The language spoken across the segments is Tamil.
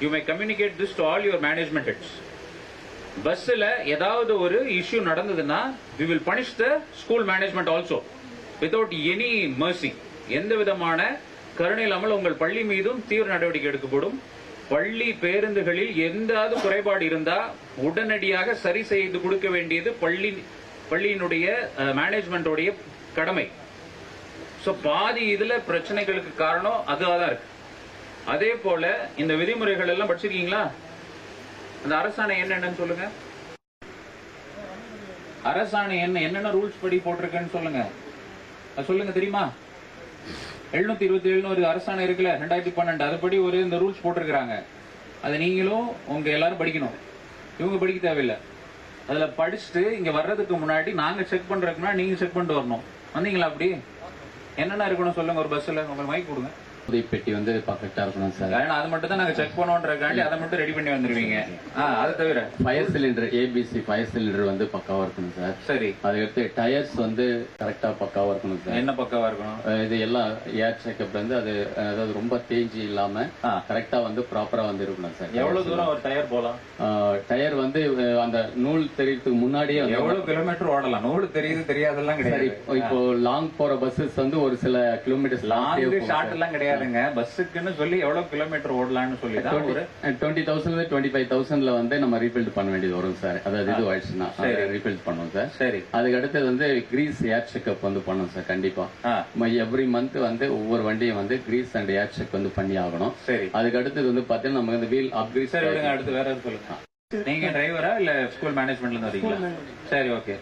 You may communicate this to all your management heads. பஸ்ல ஏதாவது ஒரு இஷ்யூ நடந்ததுன்னா we will punish the school management also without any mercy. எந்த விதமான கருணை இல்லாமல் உங்கள் பள்ளி மீதும் தீவிர நடவடிக்கை எடுக்கப்படும். பள்ளி பேருந்துகளில் எந்தாவது குறைபாடு இருந்தா உடனடியாக சரி செய்து கொடுக்க வேண்டியது பள்ளியினுடைய மேனேஜ்மெண்டோடைய கடமை. சோ பாதி இதுல பிரச்சனைகளுக்கு காரணம் அதுவாதான் இருக்கு. அதே போல இந்த விதிமுறைகள் எல்லாம் படிச்சிருக்கீங்களா? அந்த அரசாணை என்னன்னு சொல்லுங்க. அரசாணை என்னென்ன ரூல்ஸ் படி போட்டிருக்குன்னு சொல்லுங்க. சொல்லுங்க, தெரியுமா? 727 ஒரு அரசாணை இருக்குல்ல, 2012, அதுபடி ஒரு இந்த ரூல்ஸ் போட்டிருக்கிறாங்க. அதை நீங்களும் உங்க எல்லாரும் படிக்கணும். இவங்க படிக்க தேவையில்லை. அதுல படிச்சுட்டு இங்க வர்றதுக்கு முன்னாடி நாங்க செக் பண்றதுக்கு முன்னாடி நீங்க செக் பண்ணிட்டு வரணும். வந்தீங்களா? அப்படி என்னென்ன இருக்கணும் சொல்லுங்க. ஒரு பஸ்ல உங்க மைக் கொடுங்க. பெட்டி வந்து பர்ஃபெக்டா இருக்கணும் சார். ஏன்னா அது மட்டும் தான் நாங்க செக் பண்ணுவோன்றக்காண்டி அதை மட்டும் ரெடி பண்ணி வந்துருவீங்க. அது தவிர fire cylinder, ABC fire cylinder வந்து பக்காவா இருக்கணும் சார். சரி. அதுக்கடுத்து டயர்ஸ் வந்து கரெக்டா பக்காவா இருக்கணும் சார். என்ன பக்காவா இருக்கணும்? இது எல்லாம் ஏர் செக்அப் வந்து அது அதாவது ரொம்ப தேஞ்சி இல்லாம கரெக்டா வந்து ப்ராப்பரா வந்து இருக்கணும் சார். எவ்வளவு தூரம் ஒரு டயர் போலாம்? டயர் வந்து அந்த நூல் தெரியறதுக்கு முன்னாடியே எவ்வளவு கிலோமீட்டர் ஓடலாம்? நூல் தெரியுது தெரியாதெல்லாம் கிடையாது. இப்போ லாங் போற பஸ்ஸஸ் வந்து ஒரு சில கிலோமீட்டர்ஸ் லாங் ஷார்ட் எல்லாம் கிடையாது. பஸ்ஸுக்குன்னு சொல்லி எவ்வளவு கிலோமீட்டர் ஓடலாம்னு சொல்லி 20,000 25,000 வந்து நம்ம ரீபில்ட் பண்ண வேண்டியது வரும் சார். அதாவது இது ஆயிடுச்சுன்னா ரீபில்ட் பண்ணுவோம் சார். சரி. அதுக்கு அடுத்தது வந்து கிரீஸ் ஏர் செக்அப் வந்து பண்ணும் சார். கண்டிப்பா எவ்ரி மந்த் வந்து ஒவ்வொரு வண்டியும் வந்து கிரீஸ் அண்ட் ஏர் செக் வந்து பண்ணி ஆகணும். சரி. அதுக்கு அடுத்தது வந்து பாத்தீங்கன்னா நமக்கு வந்து வீல் அப்கிரீஸ். அடுத்து வேற சொல்லுங்க. நீங்க டிரைவரா இல்ல ஸ்கூல் மேனேஜ்மெண்ட்ல இருந்து வரீங்களா? சரி, ஓகே.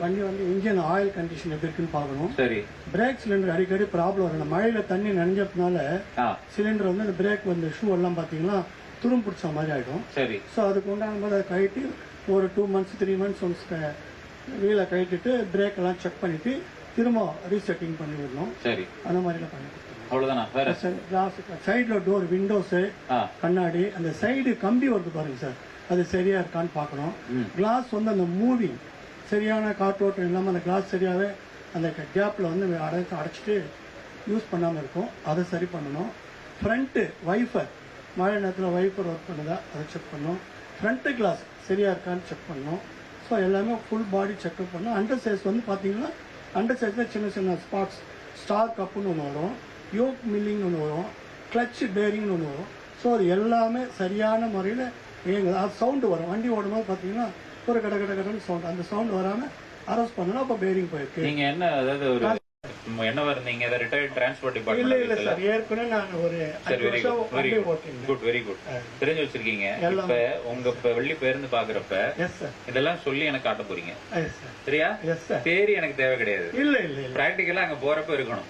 வண்டி வந்து இன்ஜின் ஆயில் கண்டிஷன் எப்படி இருக்குன்னு பாக்கணும். சரி. பிரேக் சிலிண்டர் அடிக்கடி ப்ராப்ளம் வரும். மழையில தண்ணி நனைஞ்சதுனால சிலிண்டர் வந்து அந்த பிரேக் வந்து ஷூ எல்லாம் பாத்தீங்கன்னா துரும் பிடிச்ச மாதிரி ஆயிடும். சரி. ஸோ அதுக்கு உண்டான போது அதை கழட்டி ஒரு 2 months 3 months ஒன்ஸ் வீலை கழட்டிட்டு பிரேக் எல்லாம் செக் பண்ணிட்டு திரும்ப ரீசெட்டிங் பண்ணி விடணும். சரி. அந்த மாதிரிலாம் பண்ணி அவ்வளவுதானா? சைட்ல டோர், விண்டோஸ், கண்ணாடி, அந்த சைடு கம்பி வருது பாருங்க சார், அது சரியா இருக்கான்னு பாக்கணும். கிளாஸ் வந்து அந்த மூவிங் சரியான காற்றோட்டம் இல்லாமல் அந்த கிளாஸ் சரியாகவே அந்த கேப்பில் வந்து அடைச்சிட்டு யூஸ் பண்ணாமல் இருக்கும். அதை சரி பண்ணணும். ஃப்ரண்ட்டு வைஃபர், மழை நேரத்தில் வைஃபர் ஒர்க் பண்ணுதா அதை செக் பண்ணணும். ஃப்ரண்ட்டு கிளாஸ் சரியாக இருக்கான்னு செக் பண்ணணும். ஸோ எல்லாமே ஃபுல் பாடி செக்அப் பண்ணணும். அண்டர் சைஸ் வந்து பார்த்தீங்கன்னா அண்டர் சைஸில் சின்ன சின்ன ஸ்பாட்ஸ், ஸ்டார் கப்புன்னு ஒன்று வரும், யோக் மில்லிங்னு ஒன்று வரும், கிளச் பேரிங்னு ஒன்று வரும். ஸோ அது எல்லாமே சரியான முறையில் இயங்குது. அது சவுண்டு வரும். வண்டி ஓடும்போது பார்த்தீங்கன்னா ஒரு கட கட கடன்னு சவுண்ட், அந்த சவுண்ட் வராம அரெஸ்ட் பண்ணணும். அப்ப பேரிங் போயிருக்கு. நீங்க என்ன அதாவது ஒரு என்ன வரீங்க? Retired transport department? இல்ல சார், ஏற்கனவே நான் ஒரு குட், வெரி குட். தெரிஞ்சு வச்சிருக்கீங்க. இப்ப உங்க வெள்ளி பேருந்து பாக்குறப்ப இதெல்லாம் சொல்லி எனக்கு காட்ட போறீங்க, சரியா? தேரி எனக்கு தேவை கிடையாது. இல்ல இல்ல, பிராக்டிகலா அங்க போறப்ப இருக்கணும்.